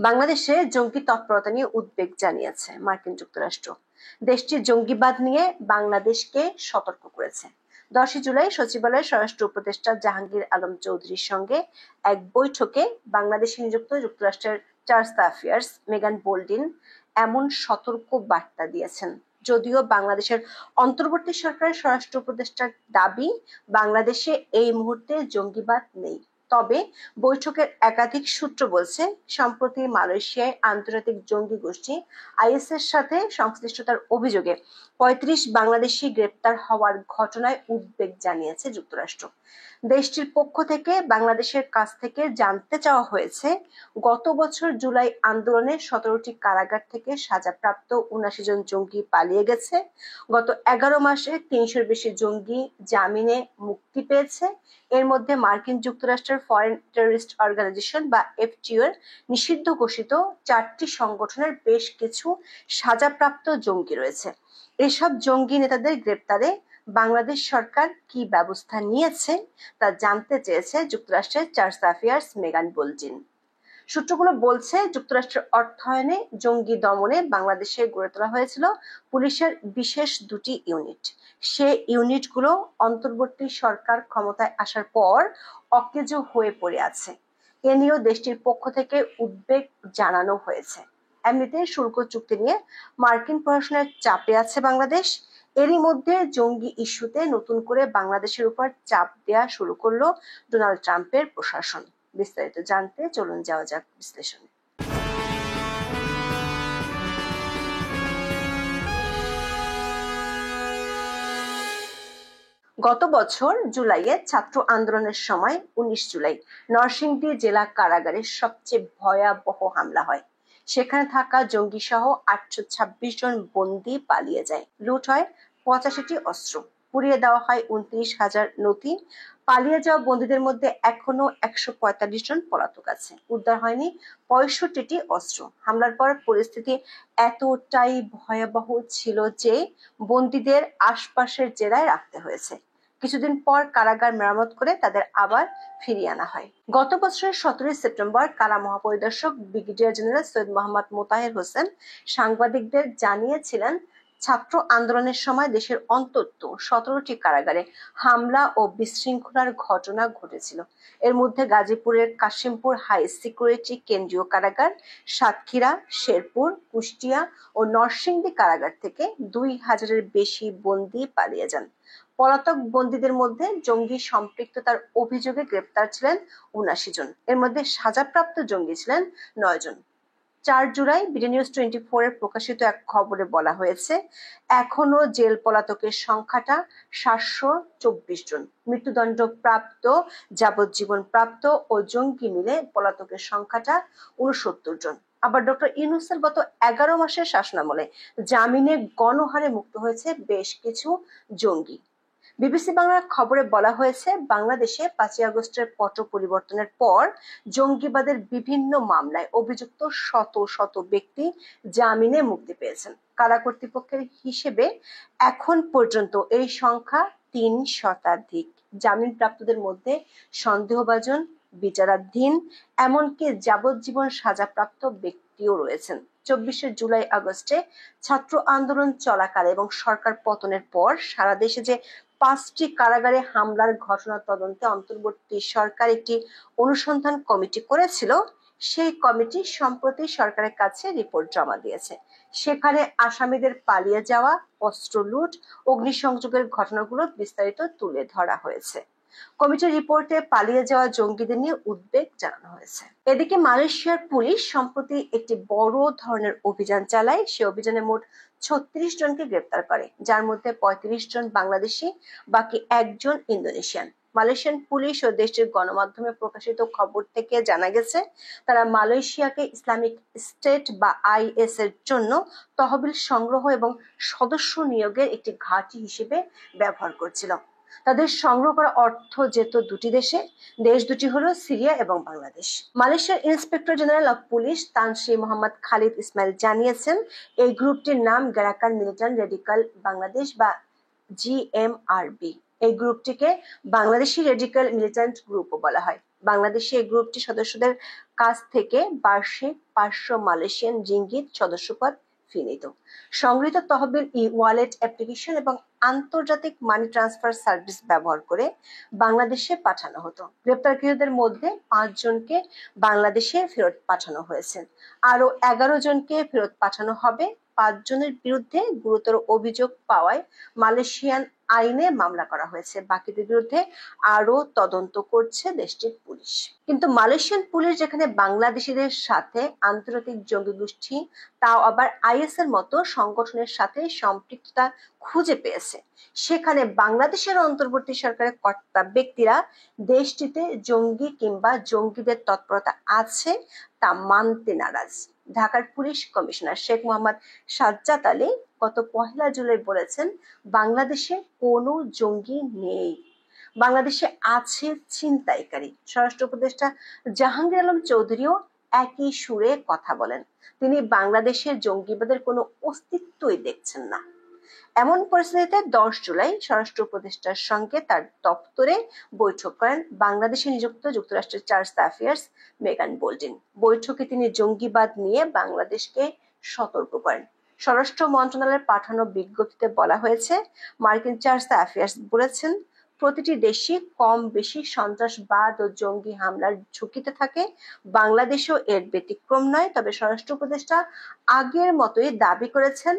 বাংলাদেশে জঙ্গি তৎপরতা নিয়ে উদ্বেগ জানিয়েছে মার্কিন যুক্তরাষ্ট্র। দেশটির জঙ্গিবাদ নিয়ে বাংলাদেশকে সতর্ক করেছে। 10 জুলাই সচিবালয়ে স্বরাষ্ট্র উপদেষ্টা জাহাঙ্গীর আলম চৌধুরীর সঙ্গে এক বৈঠকে বাংলাদেশে নিযুক্ত যুক্তরাষ্ট্রের চার্জ অ্যাফেয়ার্স মেগান বোল্ডিন এমন সতর্ক বার্তা দিয়েছেন। যদিও বাংলাদেশের অন্তর্বর্তী সরকারের স্বরাষ্ট্র উপদেষ্টার দাবি, বাংলাদেশে এই মুহূর্তে জঙ্গিবাদ নেই। তবে বৈঠকের একাধিক সূত্র বলছে, সম্প্রতি মালয়েশিয়ায় আন্তর্জাতিক জঙ্গি গোষ্ঠী আইএসের সাথে সংশ্লিষ্টতার অভিযোগে 35 বাংলাদেশি গ্রেপ্তার হওয়ার ঘটনায় উদ্বেগ জানিয়েছে যুক্তরাষ্ট্র। দেশটির পক্ষ থেকে বাংলাদেশের কাছ থেকে জানতে চাওয়া হয়েছে, গত বছর জুলাই আন্দোলনে 17টি কারাগার থেকে সাজাপ্রাপ্ত 79 জন জঙ্গি পালিয়ে গেছে। গত 11 মাসে 300-র বেশি জঙ্গি জামিনে মুক্তি পেয়েছে। এর মধ্যে মার্কিন যুক্তরাষ্ট্রের ফরেন টেররিস্ট অর্গানাইজেশন বা এফটিও এর নিষিদ্ধ ঘোষিত 4টি সংগঠনের বেশ কিছু সাজাপ্রাপ্ত জঙ্গি রয়েছে। এসব জঙ্গি নেতাদের গ্রেপ্তারে বাংলাদেশ সরকার কি ব্যবস্থা নিয়েছে তা জানতে চেয়েছে যুক্তরাষ্ট্রের চার্জ অ্যাফেয়ার্স মেগান বোল্ডিন। সূত্রগুলো বলছে, যুক্তরাষ্ট্রের অর্থায়নে জঙ্গি দমনে বাংলাদেশে গড়ে তোলা হয়েছিল পুলিশের বিশেষ 2টি ইউনিট। সে ইউনিটগুলো অন্তর্বর্তী সরকার ক্ষমতায় আসার পর অকেজো হয়ে পড়ে আছে। এ নিয়েও দেশটির পক্ষ থেকে উদ্বেগ জানানো হয়েছে। এমনিতে শুল্ক চুক্তি নিয়ে মার্কিন প্রশাসনের চাপে আছে বাংলাদেশ। এরই মধ্যে জঙ্গি ইস্যুতে নতুন করে বাংলাদেশের উপর চাপ দেওয়া শুরু করলো ডোনাল্ড ট্রাম্পের প্রশাসন। বিস্তারিত জানতে চলুন যাওয়া যাক বিশ্লেষণে। গত বছর জুলাইয়ে ছাত্র আন্দোলনের সময় 19 জুলাই নরসিংদী জেলা কারাগারে সবচেয়ে ভয়াবহ হামলা হয়। সেখানে থাকা জঙ্গি সহ 826 জন বন্দী পালিয়ে যায়। লুট হয় 85টি অস্ত্র, পুড়িয়ে দেওয়া হয় 29,000 নথি। পালিয়ে যাওয়া বন্দীদের মধ্যে এখনো 145 জন পলাতক আছে। উদ্ধার হয়নি 65টি অস্ত্র। হামলার পর পরিস্থিতি এতটাই ভয়াবহ ছিল যে বন্দীদের আশপাশের জেলায় রাখতে হয়েছে। কিছুদিন পর কারাগার মেরামত করে তাদের আবার ফিরিয়ে আনা হয়। গত বছরের 17 সেপ্টেম্বর কারা মহাপরিদর্শক ব্রিগেডিয়ার জেনারেল সৈয়দ মোহাম্মদ মোতাহের হোসেন সাংবাদিকদের জানিয়েছিলেন, ছাত্র আন্দোলনের সময় দেশের অন্তত 17টি কারাগারে হামলা ও বিশৃঙ্খলার ঘটনা ঘটেছিল। এর মধ্যে গাজীপুরের কাশিমপুর হাই সিকিউরিটি কেন্দ্রীয় কারাগার, সাতক্ষীরা, শেরপুর, কুষ্টিয়া ও নরসিংদী কারাগার থেকে 2000-এর বেশি বন্দী পালিয়ে যান। পলাতক বন্দীদের মধ্যে জঙ্গি সম্পৃক্ততার অভিযোগে গ্রেপ্তার ছিলেন 79 জন। এর মধ্যে সাজাপ্রাপ্ত জঙ্গি ছিলেন 9 জন। 4 জুলাই বিডিনিউজ 24 এর প্রকাশিত এক খবরে বলা হয়েছে, এখনো জেল পলাতকের সংখ্যাটা 724 জন। মৃত্যুদণ্ড প্রাপ্ত, যাবজ্জীবন প্রাপ্ত ও জঙ্গি মিলে পলাতকের সংখ্যাটা 69 জন। আবার ডক্টর ইউনূসের গত 11 মাসের শাসনামলে জামিনে গণহারে মুক্ত হয়েছে বেশ কিছু জঙ্গি। বিবিসি বাংলার খবরে বলা হয়েছে, বাংলাদেশে 5 আগস্টের পট পরিবর্তনের পর জঙ্গিবাদের বিভিন্ন মামলায় অভিযুক্ত শত শত ব্যক্তি জামিনে মুক্তি পেয়েছেন। কারা কর্তৃপক্ষের হিসেবে এখন পর্যন্ত এই সংখ্যা 3 শতাধিক। জামিনপ্রাপ্তদের মধ্যে সন্দেহভাজন, বিচারাধীন, এমনকি যাবজ্জীবন সাজাপ্রাপ্ত ব্যক্তিও রয়েছেন। 24 জুলাই আগস্টে ছাত্র আন্দোলন চলাকালে এবং সরকার পতনের পর সারা দেশে যে 5টি কারাগারে হামলার ঘটনা তদন্তে অন্তর্বর্তী সরকার একটি অনুসন্ধান কমিটি করেছিল, সেই কমিটি সম্প্রতি সরকারের কাছে রিপোর্ট জমা দিয়েছে। সেখানে আসামিদের পালিয়ে যাওয়া, অস্ত্র লুট, অগ্নিসংযোগের ঘটনাগুলো বিস্তারিত তুলে ধরা হয়েছে। কমিটির রিপোর্টে পালিয়ে যাওয়া জঙ্গিদের নিয়ে উদ্বেগ জানানো হয়েছে। এদিকে মালয়েশিয়ার পুলিশ সম্প্রতি একটি বড় ধরনের অভিযান চালায়। সে অভিযানে মোট 36 জনকে গ্রেপ্তার করে, যার মধ্যে 35 জন বাংলাদেশি, বাকি 1 জন ইন্দোনেশিয়ান। মালয়েশিয়ান পুলিশ ও দেশটির গণমাধ্যমে প্রকাশিত খবর থেকে জানা গেছে, তারা মালয়েশিয়াকে ইসলামিক স্টেট বা আইএস এর জন্য তহবিল সংগ্রহ এবং সদস্য নিয়োগের একটি ঘাঁটি হিসেবে ব্যবহার করছিল। তাদের সংগ্রহ করা অর্থ যেত 2টি দেশে। দেশ দুটি হলো সিরিয়া এবং বাংলাদেশ। মালয়েশিয়ার inspector general of police Tan Sri Mohammad Khalid Ismail জানিয়েছেন, এই গ্রুপটির নাম গ্যারাকান মিলিটেন্ট রেডিকাল বাংলাদেশ বা জিএমআরবি। এই গ্রুপটিকে বাংলাদেশি রেডিকাল মিলিটেন্ট গ্রুপও বলা হয়। বাংলাদেশে এই গ্রুপটি সদস্যদের কাছ থেকে বার্ষিক 500 মালয়েশিয়ান রিঙ্গিত সদস্যপদ ফি নিত। সংগৃহীত তহবিল ওয়ালেট অ্যাপ্লিকেশন এবং আন্তর্জাতিক মানি ট্রান্সফার সার্ভিস ব্যবহার করে বাংলাদেশে পাঠানো হতো। গ্রেপ্তারকৃতদের মধ্যে 5 জনকে বাংলাদেশে ফেরত পাঠানো হয়েছে। আরো 11 জনকে ফেরত পাঠানো হবে। 5 জনের বিরুদ্ধে গুরুতর অভিযোগ পাওয়ায় মালয়েশিয়ান আইনে মামলা করা হয়েছে। বাকিদের বিরুদ্ধে আরো তদন্ত করছে দেশটির পুলিশ। কিন্তু মালয়েশিয়ান পুলিশ যেখানে বাংলাদেশিদের সাথে আন্তর্জাতিক জঙ্গি গোষ্ঠী, তাও আবার আইএস এর মতো সংগঠনের সাথে সম্পৃক্ততা খুঁজে পেয়েছে, সেখানে বাংলাদেশের অন্তর্বর্তী সরকারের কর্তা ব্যক্তিরা দেশটিতে জঙ্গি কিংবা জঙ্গিদের তৎপরতা আছে তা মানতে নারাজ। ঢাকার পুলিশ কমিশনার শেখ মোহাম্মদ সাজ্জাদ আলী গত 1 জুলাই বলেছেন, বাংলাদেশে কোনো জঙ্গি নেই, বাংলাদেশে আছে ছিনতাইকারী। স্বরাষ্ট্র উপদেষ্টা জাহাঙ্গীর আলম চৌধুরীও একই সুরে কথা বলেন। তিনি বাংলাদেশের জঙ্গিবাদের কোনো অস্তিত্বই দেখছেন না। এমন পরিস্থিতিতে 10 জুলাই স্বরাষ্ট্র উপদেষ্টার সঙ্গে তার দপ্তরে বৈঠক করেন বাংলাদেশে নিযুক্ত যুক্তরাষ্ট্রের চার্জ অ্যাফেয়ার্স মেগান বোল্ডিন। বৈঠকে তিনি জঙ্গিবাদ নিয়ে বাংলাদেশকে সতর্ক করেন। স্বরাষ্ট্র মন্ত্রণালয়ের পাঠানো বিজ্ঞপ্তিতে বলা হয়েছে, মার্কিন চার্জ অ্যাফেয়ার্স বলেছেন, প্রতিটি দেশই কম বেশি সন্ত্রাসবাদ ও জঙ্গি হামলার ঝুঁকিতে থাকে, বাংলাদেশও এর ব্যতিক্রম নয়। তবে স্বরাষ্ট্র উপদেষ্টা আগের মতোই দাবি করেছেন,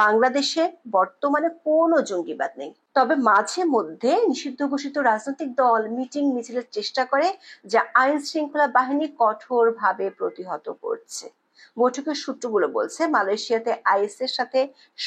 বাংলাদেশে বর্তমানে কোনো জঙ্গিবাদ নেই। তবে মাঝে মধ্যে নিষিদ্ধ ঘোষিত রাজনৈতিক দল মিটিং মিছিলের চেষ্টা করে, যা আইন শৃঙ্খলা বাহিনী কঠোরভাবে প্রতিহত করছে। বৈঠকের সূত্রগুলো বলছে, মালয়েশিয়াতে আইএস এর সাথে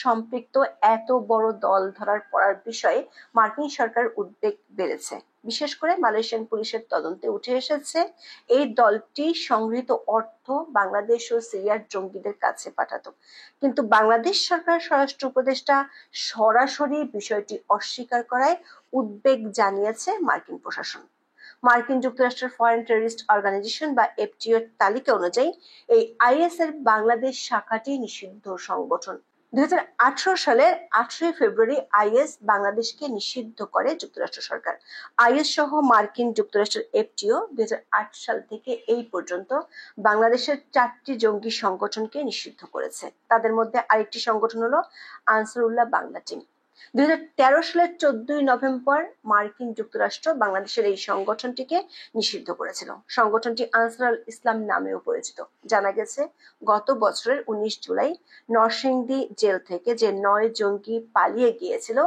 সম্পৃক্ত এত বড় দল ধরার পড়ার বিষয়ে মার্কিন সরকার উদ্বেগ বেড়েছে। বিশেষ করে মালয়েশিয়ান পুলিশের তদন্তে উঠে এসেছে, এই দলটি সংগৃহীত অর্থ বাংলাদেশ ও সিরিয়ার জঙ্গিদের কাছে পাঠাতো। কিন্তু বাংলাদেশ সরকার স্বরাষ্ট্র উপদেষ্টা সরাসরি বিষয়টি অস্বীকার করায় উদ্বেগ জানিয়েছে মার্কিন প্রশাসন। মার্কিন যুক্তরাষ্ট্রের ফরেন টেররিস্ট অর্গানাইজেশন বা এফটিও তালিকা অনুযায়ী এই আইএস এর বাংলাদেশ শাখাটি নিষিদ্ধ সংগঠন। 2018 সালের 18 ফেব্রুয়ারি আইএস বাংলাদেশকে নিষিদ্ধ করে যুক্তরাষ্ট্র সরকার। আইএস সহ মার্কিন যুক্তরাষ্ট্রের এফটিও 2008 সাল থেকে এই পর্যন্ত বাংলাদেশের 4টি জঙ্গি সংগঠনকে নিষিদ্ধ করেছে। তাদের মধ্যে আরেকটি সংগঠন হলো আনসারুল্লাহ বাংলা টিম। 2013 সালের 14 নভেম্বর মার্কিন যুক্তরাষ্ট্র বাংলাদেশের এই সংগঠনটিকে নিষিদ্ধ করেছিল। সংগঠনটি আনসারুল ইসলাম নামেও পরিচিত। জানা গেছে, গত বছরের 19 জুলাই নরসিংদী জেল থেকে যে 9 জঙ্গি পালিয়ে গিয়েছিল,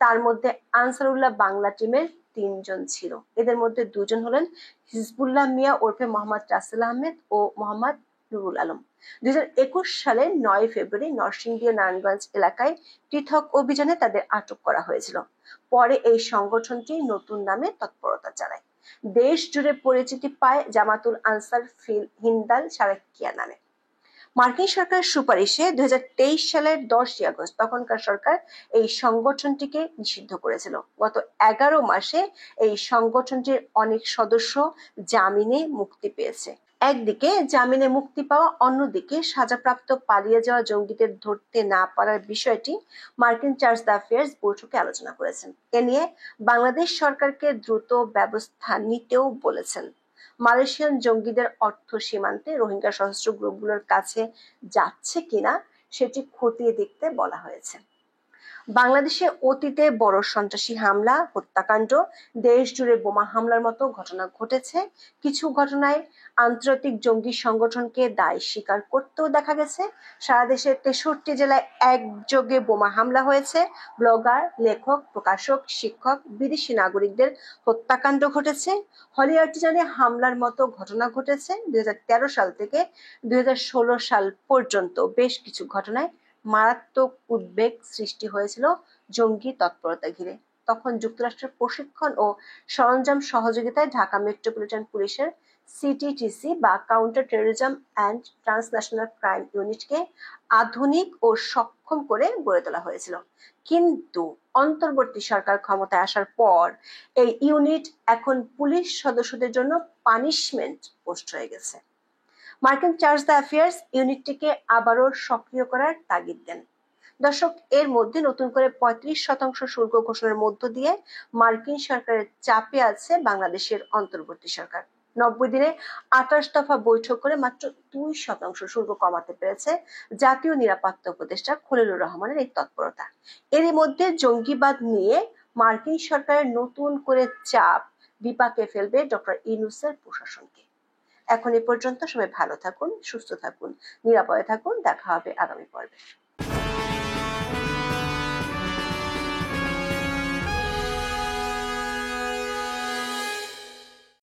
তার মধ্যে আনসারুল্লাহ বাংলা টিমের 3 জন ছিল। এদের মধ্যে 2 জন হলেন হিজবুল্লাহ মিয়া ওরফে মোহাম্মদ রাসেল আহমেদ ও মোহাম্মদ নুরুল আলম। 2021 সালের 9 ফেব্রুয়ারি নরসিংদী ও নারায়ণগঞ্জ এলাকায় পৃথক অভিযানে তাদের আটক করা হয়েছিল। পরে এই সংগঠনটি নতুন নামে তৎপরতা চালায়। দেশ জুড়ে পরিচিতি পায় জামাতুল আনসার হিন্দাল সারাকিয়া নামে। মার্কিন সরকারের সুপারিশে 2023 সালের 10 আগস্ট তখনকার সরকার এই সংগঠনটিকে নিষিদ্ধ করেছিল। গত 11 মাসে এই সংগঠনটির অনেক সদস্য জামিনে মুক্তি পেয়েছে। একদিকে জামিনে মুক্তি পাওয়া, অন্যদিকে সাজাপ্রাপ্ত পালিয়ে যাওয়া জঙ্গিদের ধরতে না পারার বিষয়টি মার্কিন চার্জ অ্যাফেয়ার্স বৈঠকে আলোচনা করেছেন। এ নিয়ে বাংলাদেশ সরকারকে দ্রুত ব্যবস্থা নিতেও বলেছেন। মালয়েশিয়ান জঙ্গিদের অর্থ সীমান্তে রোহিঙ্গা সশস্ত্র গ্রুপগুলোর কাছে যাচ্ছে কিনা সেটি খতিয়ে দেখতে বলা হয়েছে। বাংলাদেশে অতীতে বড় সন্ত্রাসী হামলা, হত্যাকাণ্ড, দেশ জুড়ে বোমা হামলার মতো ঘটনা ঘটেছে। কিছু ঘটনায় আন্তর্জাতিক জঙ্গি সংগঠনকে দায় স্বীকার করতেও দেখা গেছে। সারা দেশের 63 জেলায় একযোগে বোমা হামলা হয়েছে। ব্লগার, লেখক, প্রকাশক, শিক্ষক, বিদেশি নাগরিকদের হত্যাকাণ্ড ঘটেছে। হলি আর্টিজানে হামলার মতো ঘটনা ঘটেছে। 2013 সাল থেকে 2016 সাল পর্যন্ত বেশ কিছু ঘটনায় মারাত্মক উদ্বেগ সৃষ্টি হয়েছিল জঙ্গি তৎপরতা ঘিরে। তখন যুক্তরাষ্ট্রের প্রশিক্ষণ ও সরঞ্জাম সহযোগিতায় ঢাকা মেট্রোপলিটন পুলিশের সিটিটিসি বা counter terrorism and transnational crime ইউনিটকে আধুনিক ও সক্ষম করে গড়ে তোলা হয়েছিল। কিন্তু অন্তর্বর্তী সরকার ক্ষমতায় আসার পর এই ইউনিট এখন পুলিশ সদস্যদের জন্য পানিশমেন্ট পোস্ট হয়ে গেছে। মার্কিন চার্জ অ্যাফেয়ার্স ইউনিটটিকে আবারও সক্রিয় করার তাগিদ দেন। দর্শক, এর মধ্যে নতুন করে 35% শুল্ক ঘোষণার মধ্য দিয়ে মার্কিন সরকারের চাপে আছে বাংলাদেশের অন্তর্বর্তী সরকার। 90 দিনে 28 দফা বৈঠক করে মাত্র 2% শুল্ক কমাতে পেরেছে জাতীয় নিরাপত্তা উপদেষ্টা খলিলুর রহমানের এই তৎপরতা। এরই মধ্যে জঙ্গিবাদ নিয়ে মার্কিন সরকারের নতুন করে চাপ বিপাকে ফেলবে ডক্টর ইউনূসের প্রশাসনকে। এখন এ পর্যন্ত, সবাই ভালো থাকুন, সুস্থ থাকুন, নিরাপদে থাকুন। দেখা হবে আগামী পর্বে।